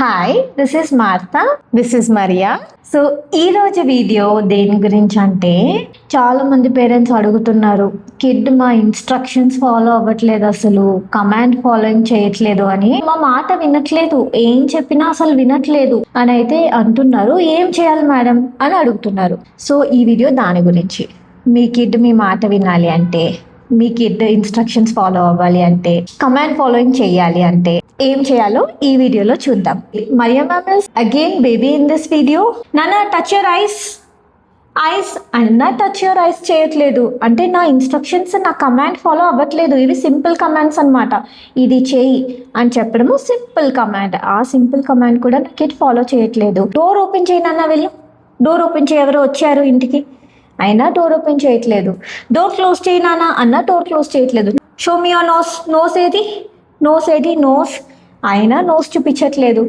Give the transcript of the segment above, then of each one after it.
Hi, this is Martha, this is Maria. So ఈరోజు video దేని గురించి అంటే, చాలా మంది పేరెంట్స్ అడుగుతున్నారు, కిడ్ మా ఇన్స్ట్రక్షన్స్ ఫాలో అవ్వట్లేదు, అసలు కమాండ్ ఫాలోయింగ్ చేయట్లేదు అని, మా మాట వినట్లేదు, ఏం చెప్పినా అసలు వినట్లేదు అని అయితే అంటున్నారు. ఏం చేయాలి మేడం అని అడుగుతున్నారు. సో ఈ వీడియో దాని గురించి. మీ కిడ్ మీ మాట వినాలి అంటే, మీ కిడ్ ఇన్స్ట్రక్షన్స్ ఫాలో అవ్వాలి అంటే, కమాండ్ ఫాలోయింగ్ చేయాలి అంటే ఏం చేయాలో ఈ వీడియోలో చూద్దాం. Mariya ma'am is again baby in this video. నానా టచ్ యువర్ ఐస్ అన్నా టచ్ యువర్ ఐస్ చేయట్లేదు అంటే నా ఇన్స్ట్రక్షన్స్, నా కమాండ్ ఫాలో అవ్వట్లేదు. ఇవి సింపుల్ కమాండ్స్ అనమాట. ఇది చేయి అని చెప్పడము సింపుల్ కమాండ్. ఆ సింపుల్ కమాండ్ కూడా నా కిడ్ ఫాలో చేయట్లేదు. డోర్ ఓపెన్ చేయి నాన్న, వెళ్ళు డోర్ ఓపెన్ చేయి, ఎవరు వచ్చారు ఇంటికి, అయినా డోర్ ఓపెన్ చేయట్లేదు. డోర్ క్లోజ్ చేయి నాన్న అన్న, డోర్ క్లోజ్ చేయట్లేదు. Show me your nose, nose ఏది, నోస్ అయినా నోస్ చూపించట్లేదు.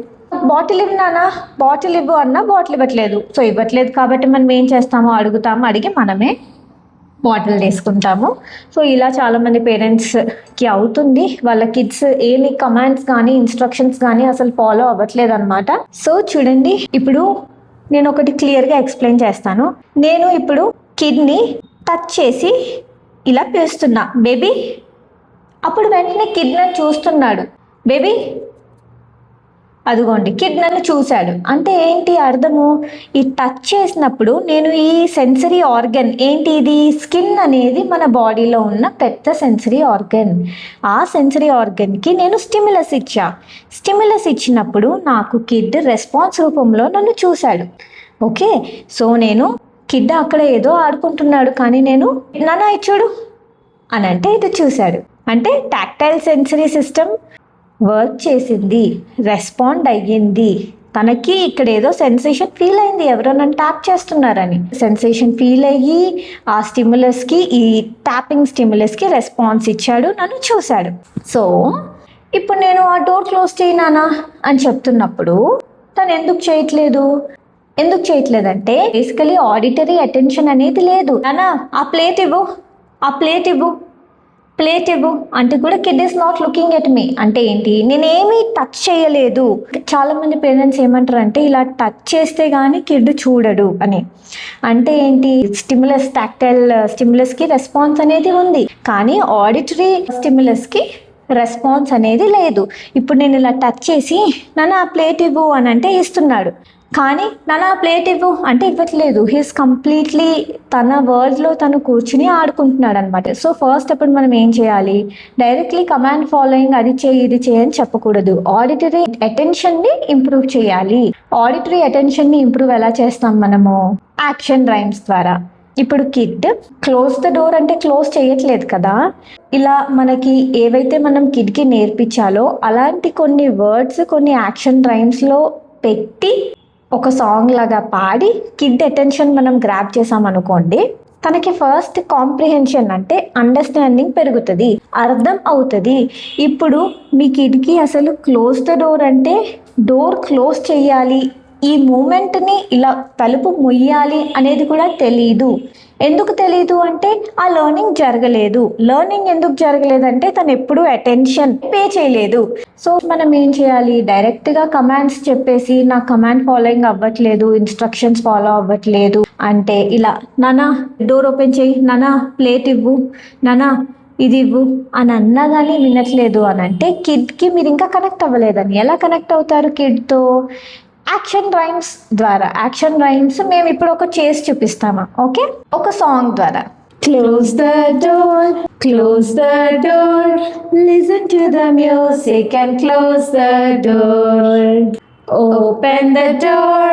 బాటిల్ ఇవ్వు నాన్న, బాటిల్ ఇవ్వు అన్న, బాటిల్ ఇవ్వట్లేదు. సో ఇవ్వట్లేదు కాబట్టి మనం ఏం చేస్తామో అడుగుతాము, అడిగి మనమే బాటిల్ తీసుకుంటాము. సో ఇలా చాలామంది పేరెంట్స్కి అవుతుంది. వాళ్ళ కిడ్స్ ఏమి కమాండ్స్ కానీ ఇన్స్ట్రక్షన్స్ కానీ అసలు ఫాలో అవ్వట్లేదు అనమాట. సో చూడండి, ఇప్పుడు నేను ఒకటి క్లియర్గా ఎక్స్ప్లెయిన్ చేస్తాను. నేను ఇప్పుడు కిడ్ని టచ్ చేసి ఇలా పిలుస్తున్నా, బేబీ. అప్పుడు వెంటనే కిడ్ నన్ను చూస్తున్నాడు, బేబీ. అదిగోండి, కిడ్ నన్ను చూశాడు అంటే ఏంటి అర్థము? ఈ టచ్ చేసినప్పుడు నేను ఈ సెన్సరీ ఆర్గన్ ఏంటి, ఇది స్కిన్ అనేది మన బాడీలో ఉన్న పెద్ద సెన్సరీ ఆర్గన్. ఆ సెన్సరీ ఆర్గన్కి నేను స్టిమ్యులస్ ఇచ్చినప్పుడు నాకు కిడ్ రెస్పాన్స్ రూపంలో నన్ను చూశాడు. ఓకే, సో నేను కిడ్ అక్కడ ఏదో ఆడుకుంటున్నాడు, కానీ నేను నాన్న ఇచ్చాడు అని అంటే ఇది చూశాడు. అంటే టాక్టైల్ సెన్సరీ సిస్టమ్ వర్క్ చేసింది, రెస్పాండ్ అయ్యింది. తనకి ఇక్కడ ఏదో సెన్సేషన్ ఫీల్ అయింది, ఎవరో నన్ను ట్యాప్ చేస్తున్నారని. సెన్సేషన్ ఫీల్ అయ్యి ఆ స్టిమ్యులస్కి, ఈ ట్యాపింగ్ స్టిమ్యులస్కి రెస్పాన్స్ ఇచ్చాడు, నన్ను చూశాడు. సో ఇప్పుడు నేను ఆ డోర్ క్లోజ్ చేయనానా అని చెప్తున్నప్పుడు తను ఎందుకు చేయట్లేదంటే బేసికలీ ఆడిటరీ అటెన్షన్ అనేది లేదు. నానా ఆ ప్లేట్ ఇవ్వు అంటే కూడా kid is not looking at me. అంటే ఏంటి, నేనేమీ టచ్ చేయలేదు. చాలామంది పేరెంట్స్ ఏమంటారు అంటే, ఇలా టచ్ చేస్తే కానీ కిడ్ చూడడు అని. అంటే ఏంటి, టాక్టైల్ స్టిమ్యులస్కి రెస్పాన్స్ అనేది ఉంది, కానీ ఆడిటరీ స్టిమ్యులస్కి రెస్పాన్స్ అనేది లేదు. ఇప్పుడు నేను ఇలా టచ్ చేసి నాన్న ఆ ప్లేట్ ఇవ్వు అని అంటే ఇస్తున్నాడు, కానీ నాన్న ప్లేట్ ఇవ్వు అంటే ఇవ్వట్లేదు. హీస్ కంప్లీట్లీ తన వరల్డ్లో తను కూర్చుని ఆడుకుంటున్నాడు అనమాట. సో ఫస్ట్ అప్పుడు మనం ఏం చేయాలి, డైరెక్ట్లీ కమాండ్ ఫాలోయింగ్ అది చేయి ఇది చేయి అని చెప్పకూడదు. ఆడిటరీ అటెన్షన్ని ఇంప్రూవ్ చేయాలి. ఆడిటరీ అటెన్షన్ని ఇంప్రూవ్ ఎలా చేస్తాం మనము? యాక్షన్ రైమ్స్ ద్వారా. ఇప్పుడు కిడ్ క్లోజ్ ద డోర్ అంటే క్లోజ్ చేయట్లేదు కదా. ఇలా మనకి ఏవైతే మనం కిడ్కి నేర్పించాలో అలాంటి కొన్ని వర్డ్స్ కొన్ని యాక్షన్ రైమ్స్లో పెట్టి ఒక సాంగ్ లాగా పాడి కిడ్ అటెన్షన్ మనం గ్రాప్ చేసామనుకోండి, తనకి ఫస్ట్ కాంప్రిహెన్షన్ అంటే అండర్స్టాండింగ్ పెరుగుతుంది, అర్థం అవుతుంది. ఇప్పుడు మీ కిడ్కి అసలు క్లోజ్ ద డోర్ అంటే డోర్ క్లోజ్ చేయాలి, ఈ మూమెంట్ని ఇలా తలుపు ముయ్యాలి అనేది కూడా తెలీదు. ఎందుకు తెలీదు అంటే ఆ లెర్నింగ్ జరగలేదు. లెర్నింగ్ ఎందుకు జరగలేదంటే తను ఎప్పుడూ అటెన్షన్ పే చేయలేదు. సో మనం ఏం చేయాలి, డైరెక్ట్గా కమాండ్స్ చెప్పేసి నా కమాండ్ ఫాలోయింగ్ అవ్వట్లేదు, ఇన్స్ట్రక్షన్స్ ఫాలో అవ్వట్లేదు అంటే ఇలా నానా డోర్ ఓపెన్ చేయి, నానా ప్లేట్ ఇవ్వు, నానా ఇది ఇవ్వు అని అన్నా కానీ వినట్లేదు అని అంటే కిడ్కి మీరు ఇంకా కనెక్ట్ అవ్వలేదని. ఎలా కనెక్ట్ అవుతారు కిడ్తో? యాక్షన్ రైమ్స్ ద్వారా. యాక్షన్ రైమ్స్ మేము ఇప్పుడు ఒక చేసి చూపిస్తామా, ఓకే, ఒక సాంగ్ ద్వారా. Close the door, listen to the music and close the door. Open the door,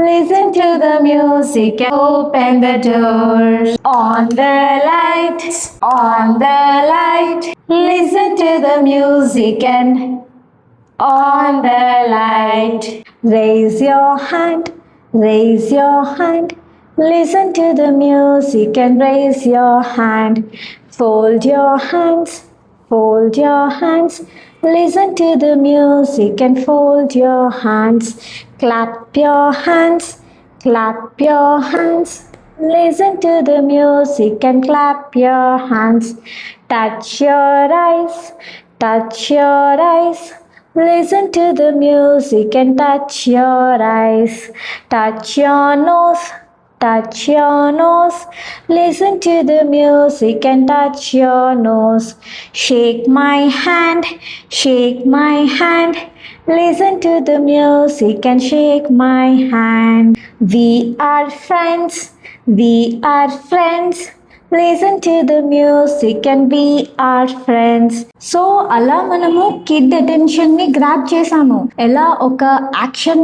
listen to the music and open the door. On the light, listen to the music and on the light. Raise your hand, listen to the music and raise your hand. Fold your hands, listen to the music and fold your hands. Clap your hands, listen to the music and clap your hands. Touch your eyes, Listen to the music and touch your eyes. Touch your nose. Touch your nose. Listen to the music and touch your nose. Shake my hand. Shake my hand. Listen to the music and shake my hand. We are friends. We are friends. Listen to the music and we are friends. So అలా మనము kid attention ని grab చేసాము. ఎలా? ఒక action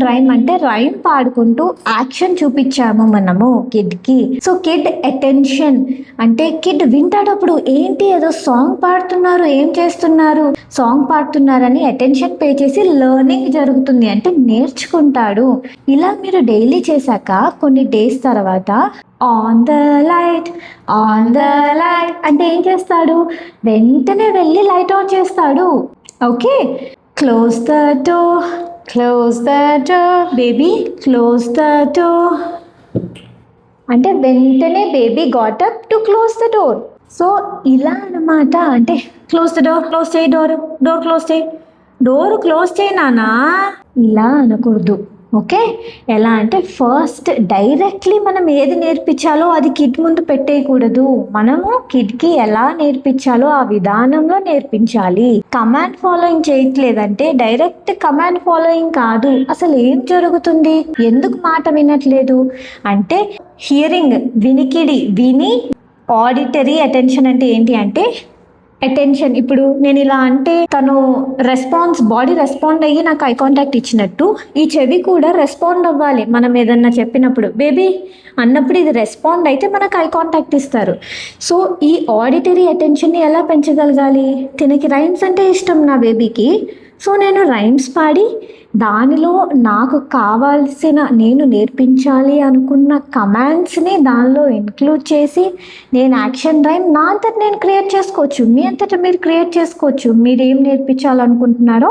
rhyme అంటే rhyme పాడుకుంటూ action చూపించాము మనము కిడ్ కి. సో కిడ్ అటెన్షన్ అంటే కిడ్ వింటాడప్పుడు ఏంటి ఏదో సాంగ్ పాడుతున్నారు, ఏం చేస్తున్నారు, సాంగ్ పాడుతున్నారని అటెన్షన్ పే చేసి లెర్నింగ్ జరుగుతుంది, అంటే నేర్చుకుంటాడు. ఇలా మీరు డైలీ చేశాక కొన్ని డేస్ తర్వాత ఆన్ ద లైట్ అంటే ఏం చేస్తాడు? వెంటనే వెళ్ళి లైట్ ఆన్ చేస్తాడు. Okay, close the door baby, close the door అంటే వెంటనే baby got up to close the door. So ఇలా అన్నమాట. అంటే క్లోజ్ ద డోర్, క్లోజ్ చేయి, డోర్ క్లోజ్ చేయి నానా, ఇలా అనకూడదు. ఓకే, ఎలా అంటే ఫస్ట్ డైరెక్ట్లీ మనం ఏది నేర్పించాలో అది కిడ్ ముందు పెట్టేయకూడదు. మనము కిడ్కి ఎలా నేర్పించాలో ఆ విధానంలో నేర్పించాలి. కమాండ్ ఫాలోయింగ్ చేయట్లేదంటే డైరెక్ట్ కమాండ్ ఫాలోయింగ్ కాదు. అసలు ఏం జరుగుతుంది, ఎందుకు మాట వినట్లేదు అంటే హియరింగ్, వినికిడి, విని. ఆడిటరీ అటెన్షన్ అంటే ఏంటి అంటే అటెన్షన్. ఇప్పుడు నేను ఇలా అంటే తను బాడీ రెస్పాండ్ అయ్యి నాకు ఐ కాంటాక్ట్ ఇచ్చినట్టు ఈ చెవి కూడా రెస్పాండ్ అవ్వాలి. మనం ఏదన్నా చెప్పినప్పుడు బేబీ అన్నప్పుడు ఇది రెస్పాండ్ అయితే మనకు ఐ కాంటాక్ట్ ఇస్తారు. సో ఈ ఆడిటరీ అటెన్షన్ని ఎలా పెంచగలగాలి? తినకి రైమ్స్ అంటే ఇష్టం నా బేబీకి. సో నేను రైమ్స్ పాడి దానిలో నాకు కావాల్సిన నేను నేర్పించాలి అనుకున్న కమాండ్స్ని దానిలో ఇంక్లూడ్ చేసి నేను యాక్షన్ రైమ్ నా అంతటా నేను క్రియేట్ చేసుకోవచ్చు. మీ అంతటా మీరు క్రియేట్ చేసుకోవచ్చు. మీరు ఏం నేర్పించాలనుకుంటున్నారో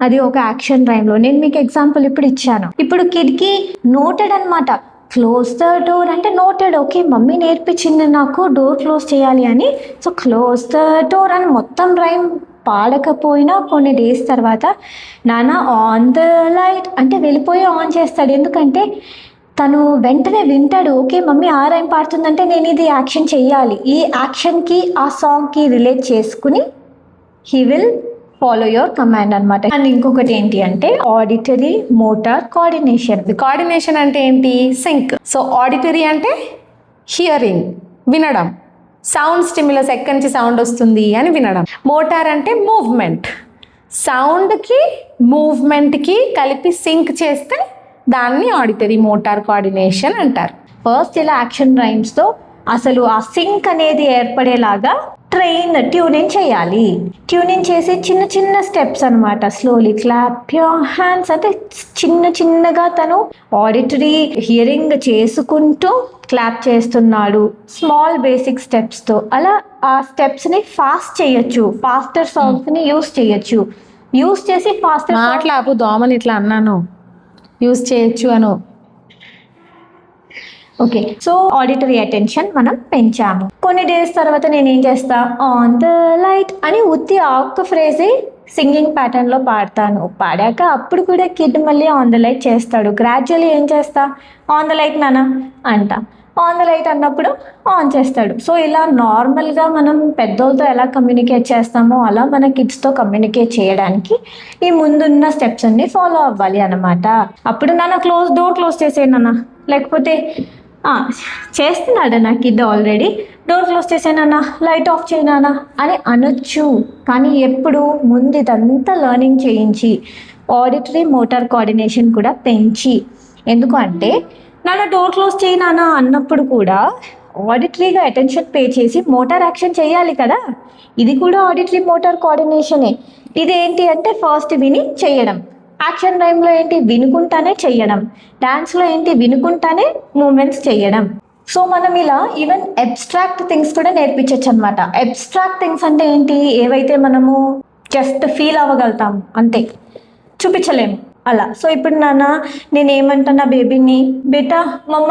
అది ఒక యాక్షన్ రైమ్లో. నేను మీకు ఎగ్జాంపుల్ ఇప్పుడు ఇచ్చాను. ఇప్పుడు కిడ్కి నోటెడ్ అనమాట. క్లోజ్ ద డోర్ అంటే నోటెడ్. ఓకే, మమ్మీ నేర్పించింది నాకు డోర్ క్లోజ్ చేయాలి అని. సో క్లోజ్ ద డోర్ అని మొత్తం రైమ్ పాడకపోయినా కొన్ని డేస్ తర్వాత నాన్న ఆన్ ద లైట్ అంటే వెళ్ళిపోయి ఆన్ చేస్తాడు. ఎందుకంటే తను వెంటనే వింటాడు. ఓకే, మమ్మీ ఆ రైమ్ పాడుతుందంటే నేను ఇది యాక్షన్ చెయ్యాలి. ఈ యాక్షన్కి ఆ సాంగ్కి రిలేట్ చేసుకుని he will follow your command అనమాట. అండ్ ఇంకొకటి ఏంటి అంటే ఆడిటరీ మోటార్ కోఆర్డినేషన్ అంటే ఏంటి? సింక్. సో ఆడిటరీ అంటే హియరింగ్, వినడం. సౌండ్ స్టిమ్యులస్, ఎక్కడి నుంచి సౌండ్ వస్తుంది అని వినడం. మోటార్ అంటే మూవ్మెంట్. సౌండ్కి మూవ్మెంట్కి కలిపి సింక్ చేస్తే దాన్ని ఆడిటరీ మోటార్ కోఆర్డినేషన్ అంటారు. ఫస్ట్ ఇలా యాక్షన్ రైమ్స్తో అసలు ఆ సింక్ అనేది ఏర్పడేలాగా ట్యూనింగ్ చేయాలి. ట్యూనింగ్ చేసి చిన్న చిన్న స్టెప్స్ అనమాట. స్లోలీ క్లాప్ యువర్ హ్యాండ్స్ అంటే చిన్నగా తను ఆడిటరీ హియరింగ్ చేసుకుంటూ క్లాప్ చేస్తున్నాడు స్మాల్ బేసిక్ స్టెప్స్తో. అలా ఆ స్టెప్స్ని ఫాస్ట్ చేయొచ్చు. ఫాస్టర్ సాంగ్స్ని యూస్ చేయొచ్చు. యూస్ చేసి ఫాస్టర్ మాట్లాపు దోమని ఇట్లా అన్నాను యూస్ చేయొచ్చు అను. ఓకే, సో ఆడిటరీ అటెన్షన్ మనం పెంచాము. కొన్ని డేస్ తర్వాత నేను ఏం చేస్తా? ఆన్ ద లైట్ అని ఉత్తి ఒక్క ఫ్రేజే సింగింగ్ ప్యాటర్న్లో పాడతాను. పాడాక అప్పుడు కూడా కిడ్ మళ్ళీ ఆన్ ద లైట్ చేస్తాడు. గ్రాడ్యువల్లీ ఏం చేస్తా? ఆన్ ద లైట్ నాన్న అంట. ఆన్ ద లైట్ అన్నప్పుడు ఆన్ చేస్తాడు. సో ఇలా నార్మల్గా మనం పెద్దోళ్ళతో ఎలా కమ్యూనికేట్ చేస్తామో అలా మన కిడ్స్తో కమ్యూనికేట్ చేయడానికి ఈ ముందున్న స్టెప్స్ అన్ని ఫాలో అవ్వాలి అన్నమాట. అప్పుడు నాన్న డోర్ క్లోజ్ చేసేయనన్నా, లేకపోతే చేస్తున్నాడు నా కిడ్ ఆల్రెడీ, డోర్ క్లోజ్ చేసేనా, లైట్ ఆఫ్ చేయనా అని అనొచ్చు. కానీ ఎప్పుడు ముందు ఇదంతా లెర్నింగ్ చేయించి ఆడిటరీ మోటార్ కోఆర్డినేషన్ కూడా పెంచి. ఎందుకు అంటే నాన్న డోర్ క్లోజ్ చేయనా అన్నప్పుడు కూడా ఆడిటరీగా అటెన్షన్ పే చేసి మోటార్ యాక్షన్ చేయాలి కదా. ఇది కూడా ఆడిటరీ మోటార్ కోఆర్డినేషనే. ఇది ఏంటి అంటే ఫస్ట్ విని చేయడం. యాక్షన్ రైమ్లో ఏంటి? వినుకుంటానే చెయ్యడం. డాన్స్లో ఏంటి? వినుకుంటానే మూమెంట్స్ చేయడం. సో మనం ఇలా ఈవెన్ అబ్స్ట్రాక్ట్ థింగ్స్ కూడా నేర్పించవచ్చు అనమాట. అబ్స్ట్రాక్ట్ థింగ్స్ అంటే ఏంటి? ఏవైతే మనము జస్ట్ ఫీల్ అవ్వగలుగుతాము అంతే, చూపించలేము అలా. సో ఇప్పుడు నాన్న నేనేమంటున్నా బేబీని, బేటా మమ్మ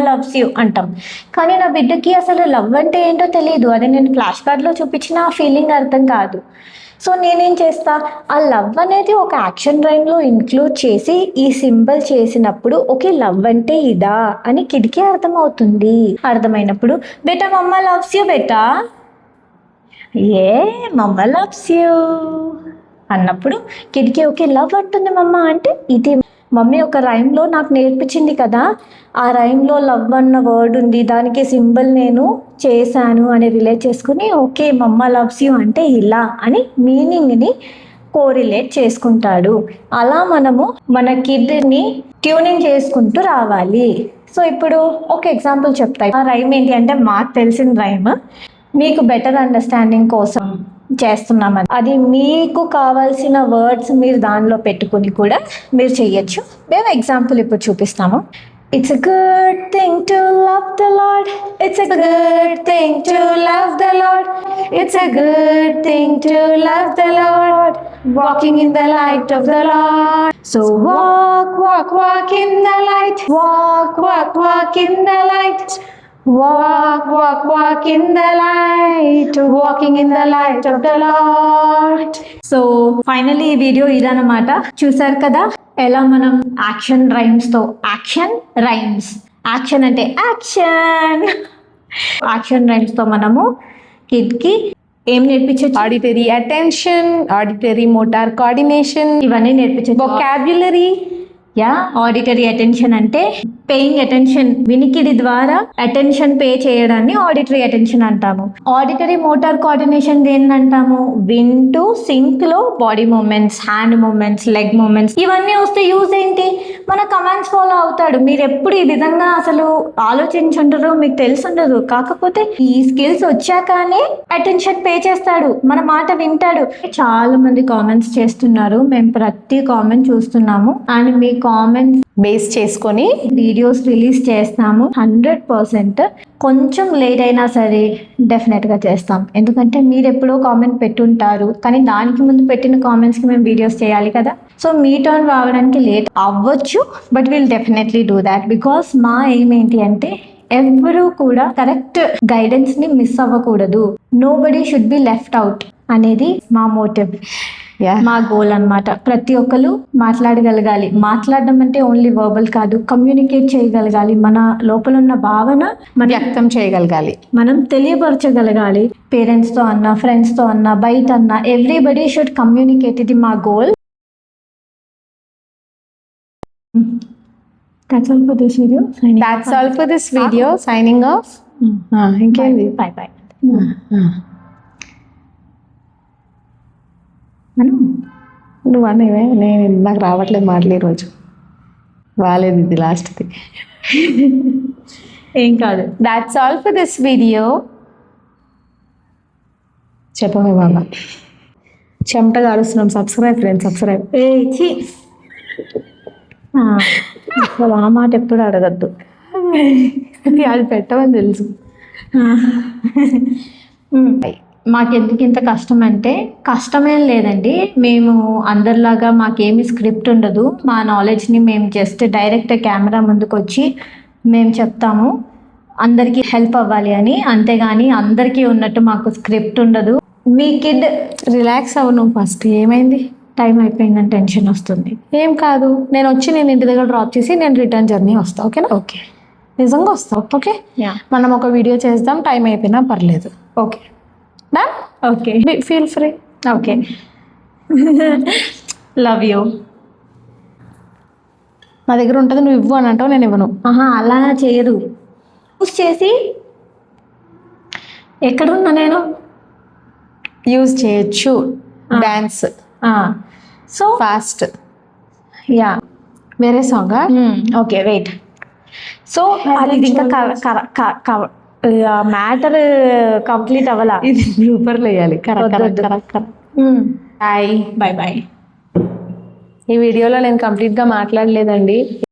లవ్స్ యూ అంటాం. కానీ నా బిడ్డకి అసలు లవ్ అంటే ఏంటో తెలియదు. అది నేను ఫ్లాష్ కార్డ్లో చూపించిన ఆ ఫీలింగ్ అర్థం కాదు. సో నేనేం చేస్తా, ఆ లవ్ అనేది ఒక యాక్షన్ రైమ్లో ఇంక్లూడ్ చేసి ఈ సింబల్ చేసినప్పుడు ఓకే లవ్ అంటే ఇదా అని కిడ్కి అర్థమవుతుంది. అర్థమైనప్పుడు బేటా మమ్మ లవ్స్ యూ బేటా, ఏ మమ్మ లవ్స్ యూ అన్నప్పుడు కిడ్కి ఓకే లవ్ అంటుంది మమ్మ అంటే ఇది మమ్మీ ఒక రైమ్లో నాకు నేర్పించింది కదా, ఆ రైమ్లో లవ్ అన్న వర్డ్ ఉంది, దానికి సింబల్ నేను చేశాను అని రిలేట్ చేసుకుని ఓకే మమ్మ లవ్స్ యూ అంటే ఇలా అని మీనింగ్ని కోరిలేట్ చేసుకుంటాడు. అలా మనము మన కిడ్ని ట్యూనింగ్ చేసుకుంటూ రావాలి. సో ఇప్పుడు ఒక ఎగ్జాంపుల్ చెప్తాయి. ఆ రైమ్ ఏంటి అంటే మాకు తెలిసిన రైమ్ మీకు బెటర్ అండర్స్టాండింగ్ కోసం చేస్తున్నామని, అది మీకు కావాల్సిన వర్డ్స్ మీరు దానిలో పెట్టుకుని కూడా మీరు చెయ్యొచ్చు. మేము ఎగ్జాంపుల్ ఇప్పుడు చూపిస్తాము. It's a good thing to love the Lord. It's a good thing to love the Lord. It's a good thing to love the Lord. Walking in the light of the Lord. So walk, walk, walk in the light. Walk, walk, walk in the light. Walk, walk, walk in the light. Walking in the light of the Lord. So finally ఈ video ఇదన్నమాట. చూసారు కదా ఎలా మనం action రైమ్స్తో, action rhymes, action అంటే action రైమ్స్తో మనము కిడ్కి ఏం నేర్పించచ్చు, auditory attention, auditory motor coordination, ఇవన్నీ నేర్పించచ్చు. వొకాబ్యులరీ. ఆడిటరీ అటెన్షన్ అంటే పేయింగ్ అటెన్షన్, వినికిడి ద్వారా అటెన్షన్ పే చేయడాన్ని ఆడిటరీ అటెన్షన్ అంటాము. ఆడిటరీ మోటార్ కోఆర్డినేషన్ దేన్ని అంటాము, వింటూ సింక్ లో body movements, hand movements, leg movements ఇవన్నీ వస్తే యూజ్ ఏంటి, మన కమాండ్స్ ఫాలో అవుతాడు. మీరు ఎప్పుడు ఈ విధంగా అసలు ఆలోచించుంటారు, మీకు తెలిసి ఉండదు. కాకపోతే ఈ స్కిల్స్ వచ్చాకనే అటెన్షన్ పే చేస్తాడు, మన మాట వింటాడు. చాలా మంది కామెంట్స్ చేస్తున్నారు, మేము ప్రతి కామెంట్ చూస్తున్నాము అండ్ మీ కామెంట్స్ బేస్ చేసుకొని వీడియోస్ రిలీజ్ చేస్తాము. 100% కొంచెం లేట్ అయినా సరే డెఫినెట్గా చేస్తాం. ఎందుకంటే మీరు ఎప్పుడో కామెంట్ పెట్టుంటారు, కానీ దానికి ముందు పెట్టిన కామెంట్స్కి మేము వీడియోస్ చేయాలి కదా. సో మీ టర్న్ రావడానికి లేట్ అవ్వచ్చు, but will definitely do that. Because మా ఎయిమ్ ఏంటి అంటే ఎవరు కూడా కరెక్ట్ గైడెన్స్ని మిస్ అవ్వకూడదు. Nobody should be left out అనేది మా మోటివ్, మా గోల్ అన్నమాట. ప్రతి ఒక్కరు మాట్లాడగలగాలి. మాట్లాడడం అంటే ఓన్లీ వర్బల్ కాదు, కమ్యూనికేట్ చేయగలగాలి. మన లోపల ఉన్న భావన మనం వ్యక్తం చేయగలగాలి, మనం తెలియపరచగలగాలి. పేరెంట్స్తో అన్నా, ఫ్రెండ్స్తో అన్నా, బయట అన్నా, ఎవ్రీబడి షుడ్ కమ్యూనికేట్. ఇది మా goal. That's all for this video. That's all for this video. Signing off. ఇంకేంది, Bye bye. మనం నువ్వు అనేవే, నేను నాకు రావట్లేదు మాటలు ఈరోజు, బాగాలేదు ఇది లాస్ట్ది. ఏం కాదు. That's all for this video. చెప్పమే బాబా, చెమట కాలుస్తున్నాం. Subscribe friends, subscribe. అసలు ఆ మాట ఎప్పుడు అడగద్దు, అది పెట్టమని తెలుసు. మాకెందుకు ఇంత కష్టం అంటే కష్టమేం లేదండి. మేము అందరిలాగా మాకేమి స్క్రిప్ట్ ఉండదు. మా నాలెడ్జ్ని మేము జస్ట్ డైరెక్ట్ కెమెరా ముందుకు వచ్చి మేము చెప్తాము అందరికీ హెల్ప్ అవ్వాలి అని, అంతేగాని అందరికీ ఉన్నట్టు మాకు స్క్రిప్ట్ ఉండదు. మీ కిడ్ రిలాక్స్ అవ్వు నువ్వు ఫస్ట్. ఏమైంది, టైం అయిపోయిందని టెన్షన్ వస్తుంది. ఏం కాదు, నేను వచ్చి నేను ఇంటి దగ్గర డ్రాప్ చేసి నేను రిటర్న్ జర్నీ వస్తా. ఓకేనా? ఓకే, నిజంగా వస్తా. ఓకే, మనం ఒక వీడియో చేద్దాం, టైం అయిపోయినా పర్లేదు. Okay done. Okay, feel free. Okay, love you. నా దగ్గర ఉంటుంది, నువ్వు ఇవ్వు అని అంటావు, నేను ఇవ్వను. అలా చేయదు. యూస్ చేసి ఎక్కడున్నా నేను యూజ్ చేయొచ్చు. Dance, so fast. యా, వేరే సాంగ్. Okay wait. సో అది ఇంకా మ్యాటర్ కంప్లీట్ అవ్వాలా, ఇది బ్లూపర్లు వేయాలి. కరెక్ట్. Bye bye bye. ఈ వీడియోలో నేను కంప్లీట్గా మాట్లాడలేదండి.